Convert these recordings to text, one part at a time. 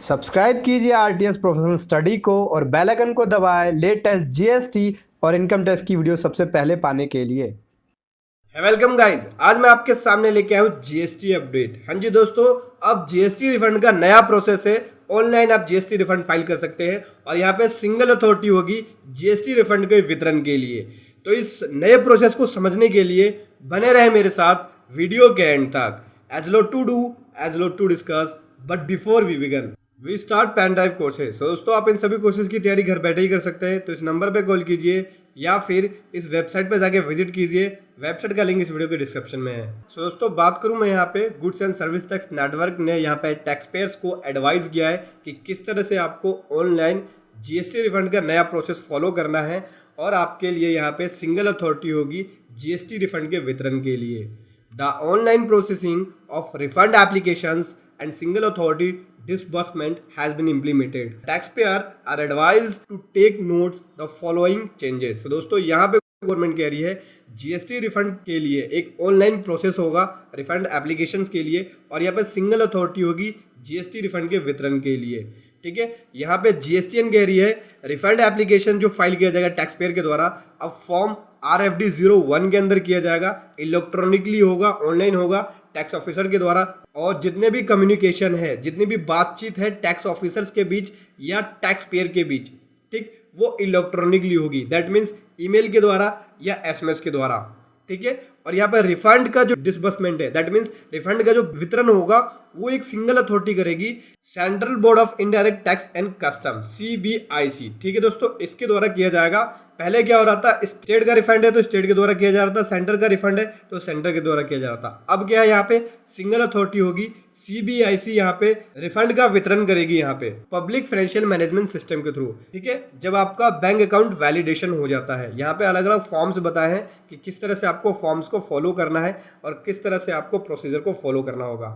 Subscribe कीजिए RTS professional study को और बेल आइकन को दबाएं लेटेस्ट जीएसटी और इनकम टैक्स की वीडियो सबसे पहले पाने के लिए। वेलकम गाइस, आज मैं आपके सामने लेके आया हूँ जीएसटी अपडेट। हाँ जी दोस्तों, अब जीएसटी रिफंड का नया प्रोसेस है। ऑनलाइन आप जीएसटी रिफंड फाइल कर सकते हैं और यहाँ पे सिंगल अथॉरिटी होगी जीएसटी रिफंड के वितरण के लिए। तो इस नए प्रोसेस को समझने के लिए बने रहे मेरे साथ वीडियो के एंड तक। As low to do, as low to discuss, but before we begin we start pen drive courses. तो दोस्तों, आप इन सभी कोर्सेज की तैयारी घर बैठे ही कर सकते हैं। तो इस नंबर पे कॉल कीजिए या फिर इस वेबसाइट पे जाके विजिट कीजिए। वेबसाइट का लिंक इस वीडियो के डिस्क्रिप्शन में है। सो दोस्तों, बात करूं मैं यहाँ पे goods and service tax network ने यहाँ पे टैक्स पेयर्स को एडवाइस किया है कि किस तरह से आपको ऑनलाइन जीएसटी रिफंड का नया प्रोसेस फॉलो करना है और आपके लिए यहाँ पे सिंगल अथॉरिटी होगी जीएसटी रिफंड के वितरण के लिए। The online processing of refund applications and single authority disbursement has been implemented. Taxpayer are advised to take notes the following changes. So दोस्तों, यहाँ पे गवर्नमेंट कह रही है जीएसटी रिफंड के लिए एक ऑनलाइन प्रोसेस होगा रिफंड एप्लीकेशंस के लिए और यहाँ पे सिंगल अथॉरिटी होगी जीएसटी रिफंड के वितरण के लिए। ठीक है, यहाँ पे जीएसटीएन कह रही है रिफंड एप्लीकेशन जो फाइल किया जाएगा टैक्स पेयर के द्वारा अब फॉर्म RFD 01 के अंदर किया जाएगा, इलेक्ट्रॉनिकली होगा, ऑनलाइन होगा टैक्स ऑफिसर के द्वारा। और जितने भी कम्युनिकेशन है, जितनी भी बातचीत है टैक्स ऑफिसर्स के बीच या टैक्स पेयर के बीच, ठीक, वो इलेक्ट्रॉनिकली होगी। दैट मीन्स ईमेल के द्वारा या एसएमएस के द्वारा। ठीक है, और यहाँ पर रिफंड का जो डिसबर्समेंट है, दैट मीन्स रिफंड का जो वितरण होगा वो एक सिंगल अथॉरिटी करेगी, central board of indirect tax and custom CBIC। ठीक है दोस्तों, इसके द्वारा किया जाएगा। पहले क्या हो रहा था, स्टेट का रिफंड है तो स्टेट के द्वारा किया जा रहा था, सेंटर का रिफंड है तो सेंटर के द्वारा किया जा रहा था। अब क्या है, यहाँ पे सिंगल अथॉरिटी होगी CBIC, यहाँ पे रिफंड का वितरण करेगी यहाँ पे पब्लिक फाइनेंशियल मैनेजमेंट सिस्टम के थ्रू। ठीक है, जब आपका बैंक अकाउंट वैलिडेशन हो जाता है, यहाँ पे अलग अलग फॉर्म्स बताए हैं कि किस तरह से आपको फॉर्म्स को फॉलो करना है और किस तरह से आपको प्रोसीजर को फॉलो करना होगा।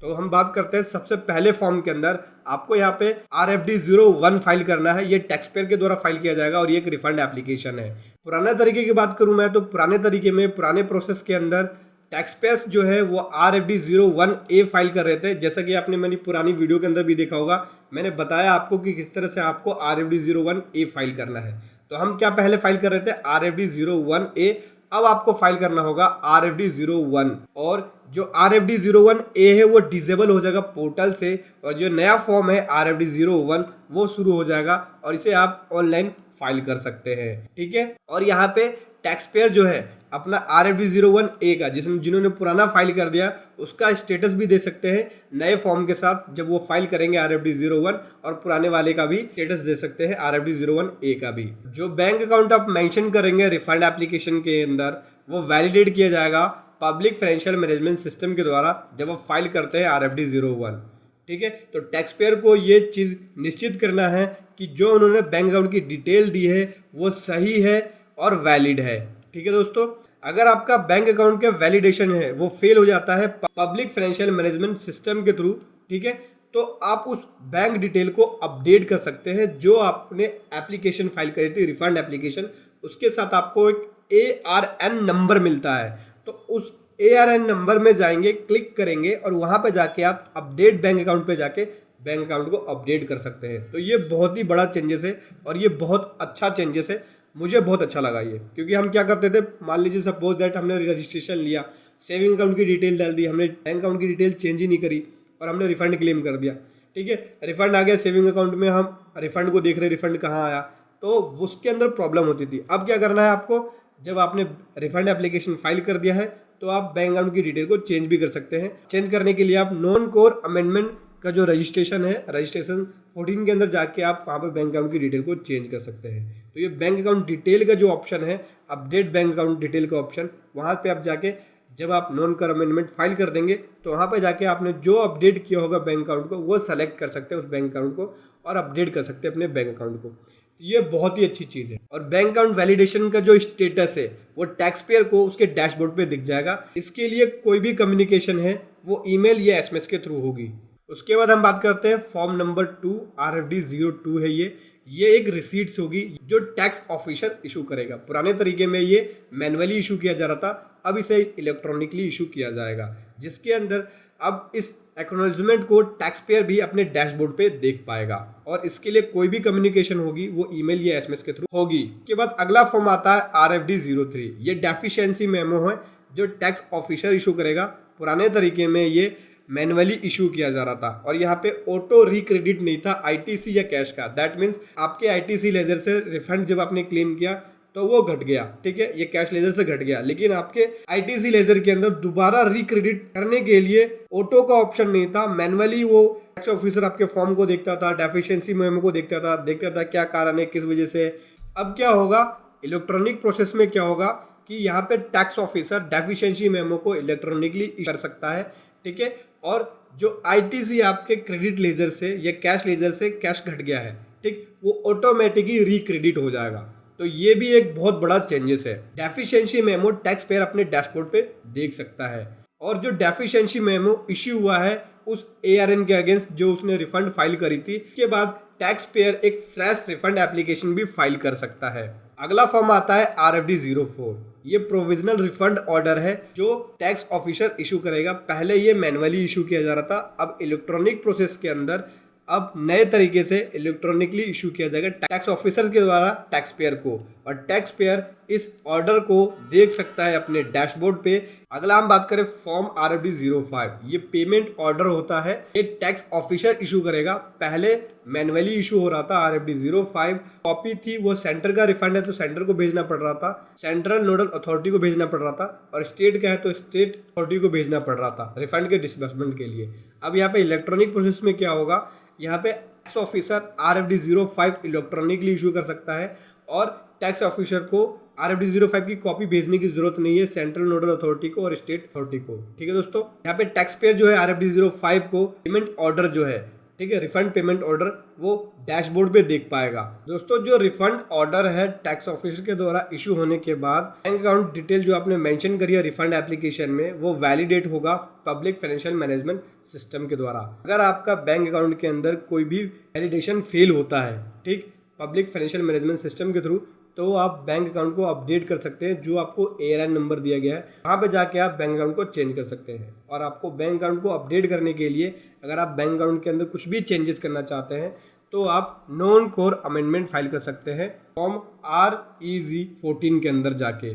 तो हम बात करते हैं सबसे पहले फॉर्म के अंदर आपको यहाँ पे RFD 01 फाइल करना है। ये टैक्स पेयर के द्वारा फाइल किया जाएगा और ये एक रिफंड एप्लीकेशन है। पुराने तरीके की बात करूं मैं तो पुराने तरीके में पुराने प्रोसेस के अंदर टैक्स पेयर्स जो है वो RFD 01A फाइल कर रहे थे। जैसा कि आपने मेरी पुरानी वीडियो के अंदर भी देखा होगा, मैंने बताया आपको कि किस तरह से आपको RFD 01A फाइल करना है। तो हम क्या पहले फाइल कर रहे थे RFD 01A, अब आपको फाइल करना होगा RFD 01 और जो RFD 01A है वो डिसेबल हो जाएगा पोर्टल से और जो नया फॉर्म है RFD 01 वो शुरू हो जाएगा और इसे आप ऑनलाइन फाइल कर सकते हैं। ठीक है, और यहाँ पे टैक्स पेयर जो है अपना RFD 01A का जिन्होंने पुराना फाइल कर दिया उसका स्टेटस भी दे सकते हैं नए फॉर्म के साथ जब वो फाइल करेंगे RFD 01, और पुराने वाले का भी स्टेटस दे सकते हैं RFD 01A का भी। जो बैंक अकाउंट आप मेंशन करेंगे रिफंड एप्लीकेशन के अंदर वो वैलिडेट किया जाएगा पब्लिक फाइनेंशियल मैनेजमेंट सिस्टम के द्वारा जब आप फाइल करते हैं RFD 01। ठीक है, तो टैक्स पेयर को ये चीज़ निश्चित करना है कि जो उन्होंने बैंक अकाउंट की डिटेल दी है वो सही है और वैलिड है। ठीक है दोस्तों, अगर आपका बैंक अकाउंट का वैलिडेशन है वो फेल हो जाता है पब्लिक फाइनेंशियल मैनेजमेंट सिस्टम के थ्रू, ठीक है, तो आप उस बैंक डिटेल को अपडेट कर सकते हैं जो आपने एप्लीकेशन फाइल करी थी रिफंड एप्लीकेशन, उसके साथ आपको एक ARN नंबर मिलता है। तो उस ARN नंबर में जाएंगे, क्लिक करेंगे और वहां पे जाके आप अपडेट बैंक अकाउंट पे जाके बैंक अकाउंट को अपडेट कर सकते हैं। तो ये बहुत ही बड़ा चेंजेस है और ये बहुत अच्छा चेंजेस है, मुझे बहुत अच्छा लगा ये। क्योंकि हम क्या करते थे, मान लीजिए सपोज दैट हमने रजिस्ट्रेशन लिया, सेविंग अकाउंट की डिटेल डाल दी, हमने बैंक अकाउंट की डिटेल चेंज ही नहीं करी और हमने रिफंड क्लेम कर दिया। ठीक है, रिफंड आ गया सेविंग अकाउंट में, हम रिफंड को देख रहे रिफंड कहाँ आया, तो उसके अंदर प्रॉब्लम होती थी। अब क्या करना है आपको, जब आपने रिफंड एप्लीकेशन फाइल कर दिया है तो आप बैंक अकाउंट की डिटेल को चेंज भी कर सकते हैं। चेंज करने के लिए आप नॉन कोर अमेंडमेंट का जो रजिस्ट्रेशन है, रजिस्ट्रेशन 14 के अंदर जाके आप वहाँ पे बैंक अकाउंट की डिटेल को चेंज कर सकते हैं। तो ये बैंक अकाउंट डिटेल का जो ऑप्शन है, अपडेट बैंक अकाउंट डिटेल का ऑप्शन, वहाँ पे आप जाके जब आप नॉन कोर अमेंडमेंट फाइल कर देंगे तो वहाँ पे जाके आपने जो अपडेट किया होगा बैंक अकाउंट को वो सेलेक्ट कर सकते हैं उस बैंक अकाउंट को और अपडेट कर सकते हैं अपने बैंक अकाउंट को। ये बहुत ही अच्छी चीज़ है। और बैंक अकाउंट वैलिडेशन का जो स्टेटस है वो टैक्स पेयर को उसके डैशबोर्ड पे दिख जाएगा। इसके लिए कोई भी कम्युनिकेशन है वो ईमेल या एसएमएस के थ्रू होगी। उसके बाद हम बात करते हैं फॉर्म नंबर 2 RFD 02 है ये एक रिसीट्स होगी जो टैक्स ऑफिसर इशू करेगा। पुराने तरीके में ये मैनुअली इशू किया जा रहा था, अब इसे इलेक्ट्रॉनिकली इशू किया जाएगा, जिसके अंदर अब इस एक्नॉलेजमेंट को टैक्स पेयर भी अपने डैशबोर्ड पे देख पाएगा और इसके लिए कोई भी कम्युनिकेशन होगी वो ईमेल या एसएमएस के थ्रू होगी। उसके बाद अगला फॉर्म आता है RFD03। ये डेफिशिएंसी मेमो है जो टैक्स ऑफिसर इशू करेगा। पुराने तरीके में ये मैनुअली इशू किया जा रहा था और यहाँ पे ऑटो रिक्रेडिट नहीं था आईटीसी या कैश का। दैट मीन्स आपके आईटीसी लेजर से रिफंड जब आपने क्लेम किया तो वो घट गया, ठीक है, ये कैश लेजर से घट गया, लेकिन आपके आईटीसी लेजर के अंदर दोबारा रिक्रेडिट करने के लिए ऑटो का ऑप्शन नहीं था। मैनुअली वो टैक्स ऑफिसर आपके फॉर्म को देखता था, डेफिशिएंसी मेमो को देखता था क्या कारण है, किस वजह से। अब क्या होगा इलेक्ट्रॉनिक प्रोसेस में, क्या होगा कि यहाँ पे टैक्स ऑफिसर डेफिशिएंसी मेमो को इलेक्ट्रॉनिकली कर सकता है, ठीक है। और जो आईटीसी आपके क्रेडिट लेजर से या कैश लेजर से कैश घट गया है, ठीक, वो ऑटोमेटिकली रिक्रेडिट हो जाएगा। तो ये भी एक बहुत बड़ा चेंजेस है। डेफिशिएंसी मेमो टैक्स पेयर अपने डैशबोर्ड पे देख सकता है और जो डेफिशिएंसी मेमो इश्यू हुआ है उस ARN के अगेंस्ट जो उसने रिफंड फाइल करी थी, उसके बाद टैक्स पेयर एक फ्रेश रिफंड एप्लीकेशन भी फाइल कर सकता है। अगला फॉर्म आता है RFD04। ये प्रोविजनल रिफंड ऑर्डर है जो टैक्स ऑफिसर इशू करेगा। पहले ये मैनुअली इशू किया जा रहा था, अब इलेक्ट्रॉनिक प्रोसेस के अंदर अब नए तरीके से इलेक्ट्रॉनिकली इशू किया जाएगा टैक्स ऑफिसर के द्वारा टैक्स पेयर को, और टैक्स पेयर इस ऑर्डर को देख सकता है अपने डैशबोर्ड पे। अगला हम बात करें फॉर्म RFD05। ये पेमेंट ऑर्डर होता है, ये टैक्स ऑफिसर इशू करेगा। पहले मैनुअली इशू हो रहा था RFD05, कॉपी थी वो सेंटर का रिफंड है तो सेंटर को भेजना पड़ रहा था, सेंट्रल नोडल अथॉरिटी को भेजना पड़ रहा था, और स्टेट का है तो स्टेट अथॉरिटी को भेजना पड़ रहा था रिफंड के डिसबर्समेंट के लिए। अब यहाँ पे इलेक्ट्रॉनिक प्रोसेस में क्या होगा, यहाँ पे tax officer RFD05 electronically issue कर सकता है और टैक्स ऑफिसर को RFD05 की कॉपी भेजने की जरूरत नहीं है सेंट्रल नोडल अथॉरिटी को और स्टेट अथॉरिटी को, ठीक है दोस्तों। यहाँ पे टैक्स पेयर जो है RFD05 को पेमेंट ऑर्डर जो है, ठीक है, रिफंड पेमेंट ऑर्डर वो डैशबोर्ड पे देख पाएगा। दोस्तों जो रिफंड ऑर्डर है टैक्स ऑफिसर के द्वारा इशू होने के बाद बैंक अकाउंट डिटेल जो आपने मेंशन करी है रिफंड एप्लीकेशन में वो वैलिडेट होगा पब्लिक फाइनेंशियल मैनेजमेंट सिस्टम के द्वारा। अगर आपका बैंक अकाउंट के अंदर कोई भी वैलिडेशन फेल होता है, ठीक, पब्लिक फाइनेंशियल मैनेजमेंट सिस्टम के थ्रू, तो आप बैंक अकाउंट को अपडेट कर सकते हैं। जो आपको ARN नंबर दिया गया है वहाँ पे जाके आप बैंक अकाउंट को चेंज कर सकते हैं। और आपको बैंक अकाउंट को अपडेट करने के लिए अगर आप बैंक अकाउंट के अंदर कुछ भी चेंजेस करना चाहते हैं तो आप नॉन कोर अमेंडमेंट फाइल कर सकते हैं फॉर्म REG14 के अंदर जाके।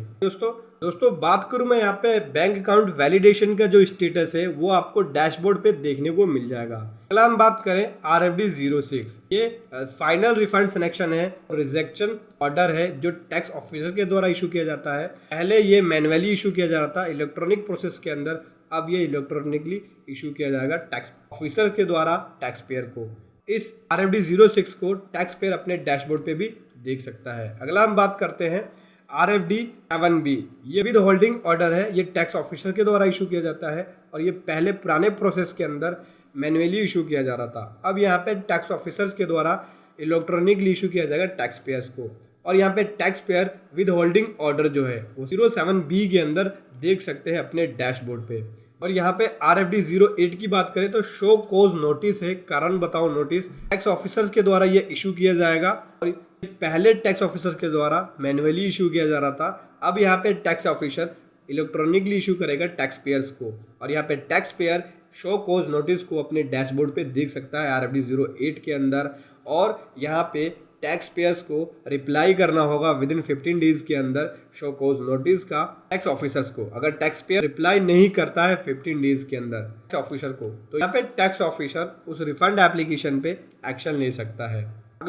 दोस्तों बात करूं मैं यहाँ पे बैंक अकाउंट वैलिडेशन का जो स्टेटस है वो आपको डैशबोर्ड पे देखने को मिल जाएगा। अगला हम बात करें RFD06। ये फाइनल रिफंड सिलेक्शन है, रिजेक्शन ऑर्डर है जो टैक्स ऑफिसर के द्वारा इशू किया जाता है। पहले ये मैनुअली इशू किया जा रहा था इलेक्ट्रॉनिक प्रोसेस के अंदर, अब ये इलेक्ट्रॉनिकली इशू किया जाएगा टैक्स ऑफिसर के द्वारा टैक्स पेयर को। इस RFD06 को टैक्स पेयर अपने डैशबोर्ड पे भी देख सकता है। अगला हम बात करते हैं RFD7B। ये विद होल्डिंग ऑर्डर है, ये टैक्स ऑफिसर के द्वारा इशू किया जाता है और ये पहले पुराने प्रोसेस के अंदर मैनुअली इशू किया जा रहा था। अब यहाँ पे टैक्स ऑफिसर्स के द्वारा इलेक्ट्रॉनिकली इशू किया जाएगा टैक्स पेयर्स को, और यहाँ पे tax payer with holding order जो है वो 07B के अंदर देख सकते हैं अपने डैशबोर्ड पे। और यहाँ पे RFD08 की बात करें तो शो कोज नोटिस है, कारण बताओ नोटिस, टैक्स ऑफिसर्स के द्वारा ये इशू किया जाएगा। और पहले टैक्स ऑफिसर्स के द्वारा मैनुअली इशू किया जा रहा था, अब यहाँ पे टैक्स ऑफिसर इलेक्ट्रॉनिकली इशू करेगा टैक्स पेयर्स को, और यहाँ पे टैक्स पेयर शो कोज नोटिस को अपने डैशबोर्ड पे देख सकता है RFD08 के अंदर। और यहाँ पे टैक्स पेयर्स को रिप्लाई करना होगा विद इन 15 डेज के अंदर शो कोज नोटिस का टैक्स ऑफिसर्स को। अगर टैक्स पेयर रिप्लाई नहीं करता है 15 डेज के अंदर टैक्स ऑफिसर को, तो यहाँ पे टैक्स ऑफिसर उस रिफंड एप्लीकेशन पे एक्शन ले सकता है।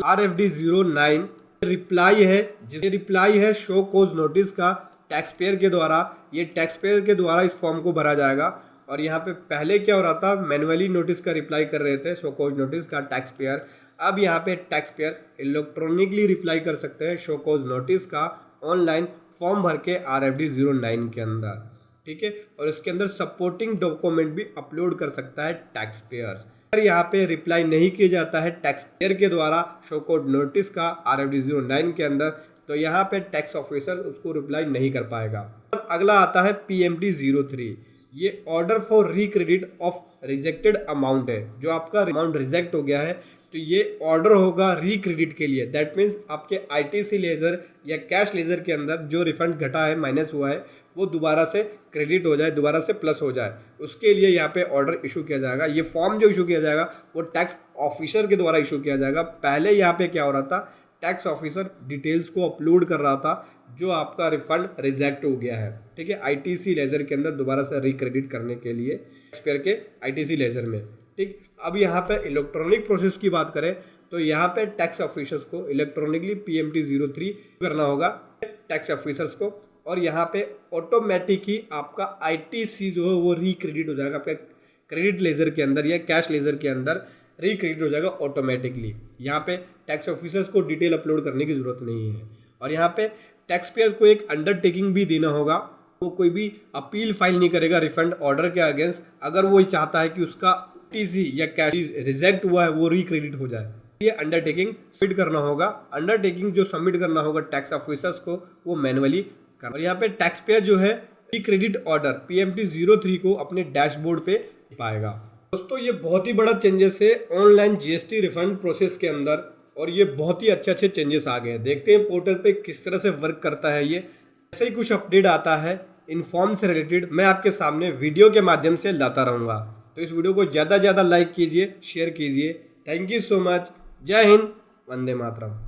RFD09 रिप्लाई है, जिसे रिप्लाई है शो कोज नोटिस का टैक्स पेयर के द्वारा। ये टैक्स पेयर के द्वारा इस फॉर्म को भरा जाएगा। और यहाँ पे पहले क्या हो रहा था, मैनुअली नोटिस का रिप्लाई कर रहे थे शो कोज नोटिस का टैक्स पेयर, अब यहाँ पे टैक्स पेयर इलेक्ट्रॉनिकली रिप्लाई कर सकते हैं शो कोज नोटिस का ऑनलाइन फॉर्म भर के RFD09 के अंदर, ठीक है। और इसके अंदर सपोर्टिंग डॉक्यूमेंट भी अपलोड कर सकता है टैक्स पेयर। अगर यहाँ पे रिप्लाई नहीं किया जाता है टैक्स पेयर के द्वारा शो कोड नोटिस का RFD09 के अंदर, तो यहाँ पे टैक्स ऑफिसर उसको रिप्लाई नहीं कर पाएगा। अगला आता है PMT03। ये order for recredit of rejected amount है। जो आपका अमाउंट रिजेक्ट हो गया है तो ये ऑर्डर होगा रिक्रेडिट के लिए। दैट मीन्स आपके ITC लेजर या कैश लेजर के अंदर जो रिफंड घटा है, माइनस हुआ है, वो दोबारा से क्रेडिट हो जाए, दोबारा से प्लस हो जाए, उसके लिए यहाँ पे ऑर्डर इशू किया जाएगा। ये फॉर्म जो इशू किया जाएगा वो टैक्स ऑफिसर के द्वारा इशू किया जाएगा। पहले यहाँ पे क्या हो रहा था, टैक्स ऑफिसर डिटेल्स को अपलोड कर रहा था, जो आपका रिफंड रिजेक्ट हो गया है, ठीक है, आईटीसी लेजर के अंदर दोबारा से रिक्रेडिट करने के लिए टैक्सपेयर के आईटीसी लेजर में, ठीक। अब यहाँ पे इलेक्ट्रॉनिक प्रोसेस की बात करें तो यहाँ पे टैक्स ऑफिसर्स को इलेक्ट्रॉनिकली PMT 03 करना होगा टैक्स ऑफिसर्स को, और यहाँ पे ऑटोमेटिक ही आपका आईटीसी जो है वो रिक्रेडिट हो जाएगा, आपका क्रेडिट लेजर के अंदर या कैश लेजर के अंदर रिक्रेडिट हो जाएगा ऑटोमेटिकली। यहाँ पे टैक्स ऑफिसर्स को डिटेल अपलोड करने की जरूरत नहीं है। और यहाँ पे टैक्स पेयर्स को एक अंडरटेकिंग भी देना होगा, वो कोई भी अपील फाइल नहीं करेगा रिफंड ऑर्डर के अगेंस्ट, अगर वो चाहता है कि उसका टीसी या कैश रिजेक्ट हुआ है वो रिक्रेडिट हो जाए। ये अंडरटेकिंग सबमिट करना होगा, अंडरटेकिंग जो सबमिट करना होगा टैक्स ऑफिसर्स को वो मैनुअली करना। और यहाँ पे टैक्स पेयर जो है रिक्रेडिट ऑर्डर PMT 03 को अपने डैशबोर्ड पे पाएगा। दोस्तों ये बहुत ही बड़ा चेंजेस है ऑनलाइन GST रिफंड प्रोसेस के अंदर, और ये बहुत ही अच्छे चेंजेस आ गए हैं। देखते हैं पोर्टल पे किस तरह से वर्क करता है। ये ऐसे ही कुछ अपडेट आता है इन्फॉर्म से रिलेटेड, मैं आपके सामने वीडियो के माध्यम से लाता रहूँगा। तो इस वीडियो को ज़्यादा लाइक कीजिए, शेयर कीजिए। Thank you so much. जय हिंद, वंदे मातरम।